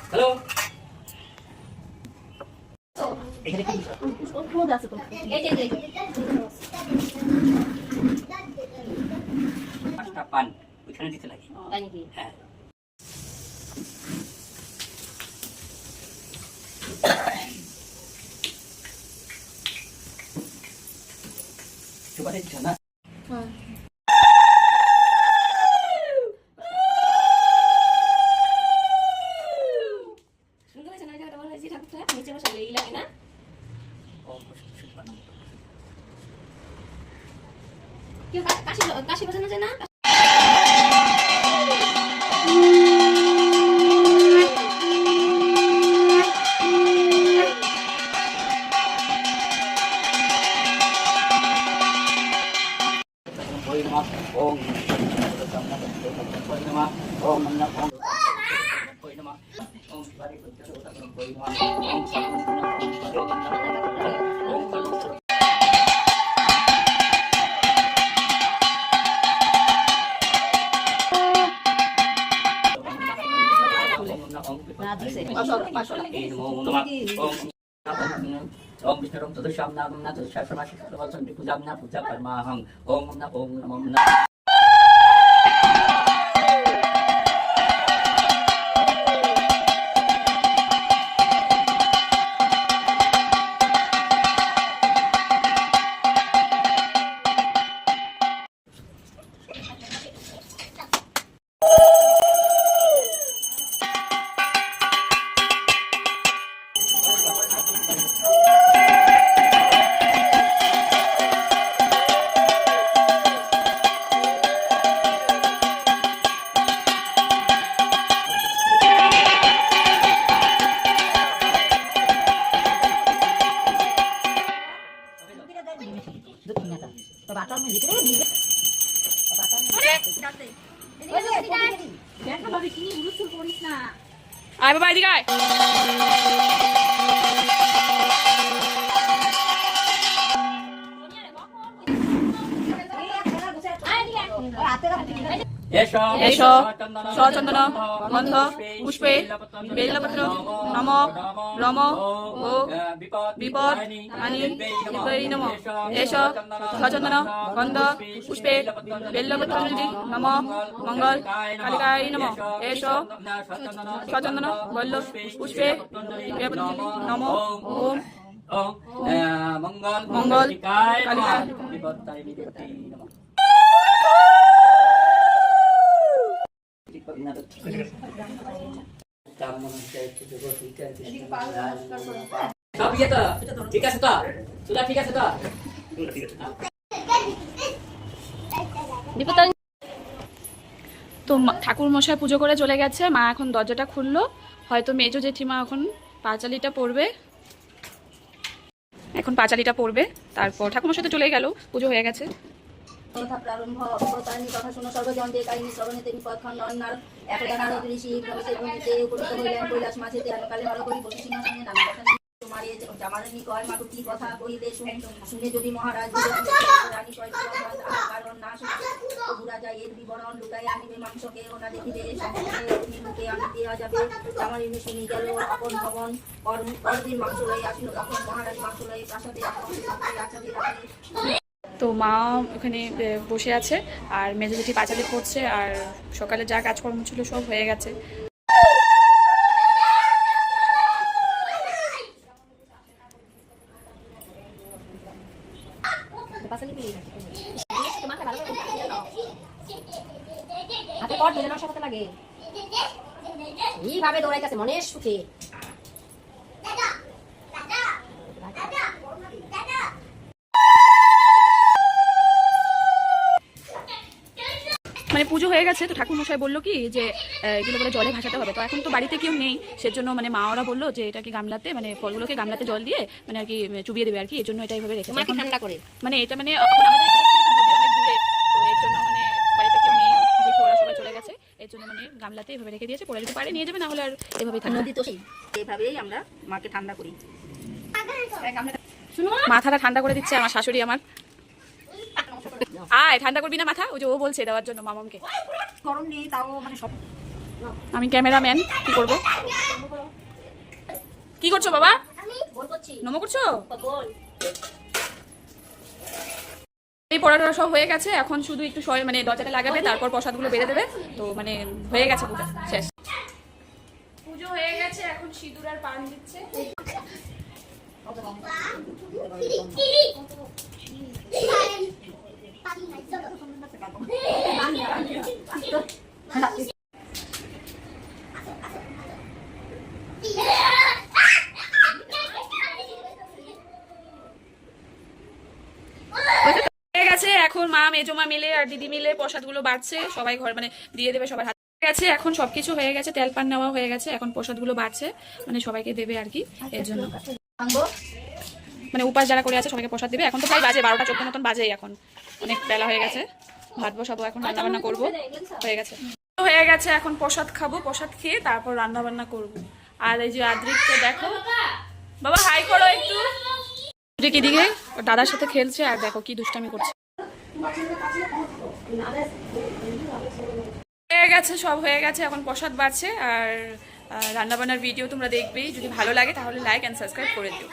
Hello পান ওইখানে দিতে লাগে হ্যাঁ দিচ্ছ না কাশি বাজানো যায় না ओम विष्णु चतुष्याम नाम ना चतुष्याम शुक्लवत्संति पूजाम ना पूजा कर्माहं ओम नमो नमः আয় বাবা এদিকে আয় এসো সচন্দন গন্ধ পুষ্পে বেলপত্র নম রম ও বিপদ আনি নম এসো সচন্দন গন্ধ পুষ্পে বেলপত্র নম মঙ্গল কালিকায় নম এসো সচন্দন গন্ধ পুষ্পে নম ওম মঙ্গল কালিকায় সব ইয়ে তো ঠিক আছে তো সুদা ঠিক আছে তো তো ঠাকুর মশাই পুজো করে চলে গেছে মা এখন দরজাটা খুললো হয়তো মেজো জেঠিমা এখন পাঁচালিটা পড়বে তারপর ঠাকুর মশাই তো চলে গেল পুজো হয়ে গেছে কথা প্রারম্ভ অবতারিণী কথা শুনো সর্বজনতে কাহিনী শ্রবণে তিনি পথখণ্ড অন্যার একদা নারদ ঋষি ভ্রমণে ভূমিতে উপনীত হইলেন কৈলাস মাঝেতে আলোকালে নরকরি বসে সিংহাসনে নানা কথা মারিয়ে জামানি কয় মাটু কি কথা কইলে শুনে যদি মহারাজ রানী কয় কারণ না বুড়া যায় এর বিবরণ লুকাই আনিবে মাংসকে ওনা দেখিবে মুখে আনি দেওয়া যাবে জামানি শুনি গেল আপন ভবন পরদিন মাংস লই আসিল তখন মহারাজ মাংস লই প্রাসাদে আচারে রাখে তো মা ওখানে বসে আছে আর মেজো জেঠি পাঁচালি পড়ছে আর সকালে যা কাজকর্ম ছিল সব হয়ে গেছে এইভাবে দৌড়াইতেছে মনের সুখে মানে পুজো হয়ে গেছে তো ঠাকুর মশাই বললো কি যে এগুলো বলে জলে ভাসাতে হবে তো এখন তো বাড়িতে কেউ নেই সেজন্য মানে মা ওরা বললো যে এটাকে গামলাতে মানে ফলগুলোকে গামলাতে জল দিয়ে মানে আর কি চুবিয়ে দেবে আর কি এর জন্য এটা এইভাবে রেখেছে এখন ঠান্ডা করে মানে এটা মানে এর জন্য মানে বাড়িতে কেউ নেই যে ওরা সবাই চলে গেছে এর জন্য মানে গামলাতে এভাবে রেখে দিয়েছে পরে যদি পারে নিয়ে যাবে না হলে আর এভাবেই থাকে নদী তো সেই এইভাবেই আমরা মাকে ঠান্ডা করি মাথাটা ঠান্ডা করে দিচ্ছে আমার শাশুড়ি আমার আয় ঠান্ডা করবি না মাথা, ওই যে ও বলছে দেওয়ার জন্য মামামকে। গরম নেই তাও মানে সব আমি ক্যামেরাম্যান, কি করব? কি করছো বাবা? বল করছি নমো করছো? বল এই পড়াটা সব হয়ে গেছে, এখন শুধু একটু মানে দরজাটা লাগাবে, তারপর প্রসাদগুলো বেড়ে দেবে। তো মানে হয়ে গেছে পূজা শেষ। পুজো হয়ে গেছে, এখন সিঁদুর আর পান দিচ্ছে। হয়ে গেছে, এখন মা মেজমা মিলে আর দিদি মিলে প্রসাদগুলো বাড়ছে, সবাই ঘর মানে দিয়ে দেবে সবার হাতে। গেছে এখন সবকিছু হয়ে গেছে, তেল পান নেওয়া হয়ে গেছে, এখন প্রসাদগুলো বাড়ছে মানে সবাইকে দেবে আর কি। এর জন্য মানে উপাস যারা করে আছে সবাইকে প্রসাদ দেবে। এখন তো প্রায় বাজে 12টা 14 মতন বাজে, এখন অনেক বেলা হয়ে গেছে। ভাত বসাবো, এখন রান্না বান্না করবো, হয়ে গেছে হয়ে গেছে। এখন প্রসাদ খাবো, প্রসাদ খেয়ে তারপর রান্না বান্না করবো। আর এই যে আদ্রিককে দেখো, বাবা হাই করো একটু। আদ্রিক এদিকে ওর দাদার সাথে খেলছে, আর দেখো কি দুষ্টামি করছে। হয়ে গেছে, সব হয়ে গেছে, এখন প্রসাদ বাড়ছে। আর রান্না বান্নার ভিডিও তোমরা দেখবেই, যদি ভালো লাগে তাহলে লাইক অ্যান্ড সাবস্ক্রাইব করে দিও।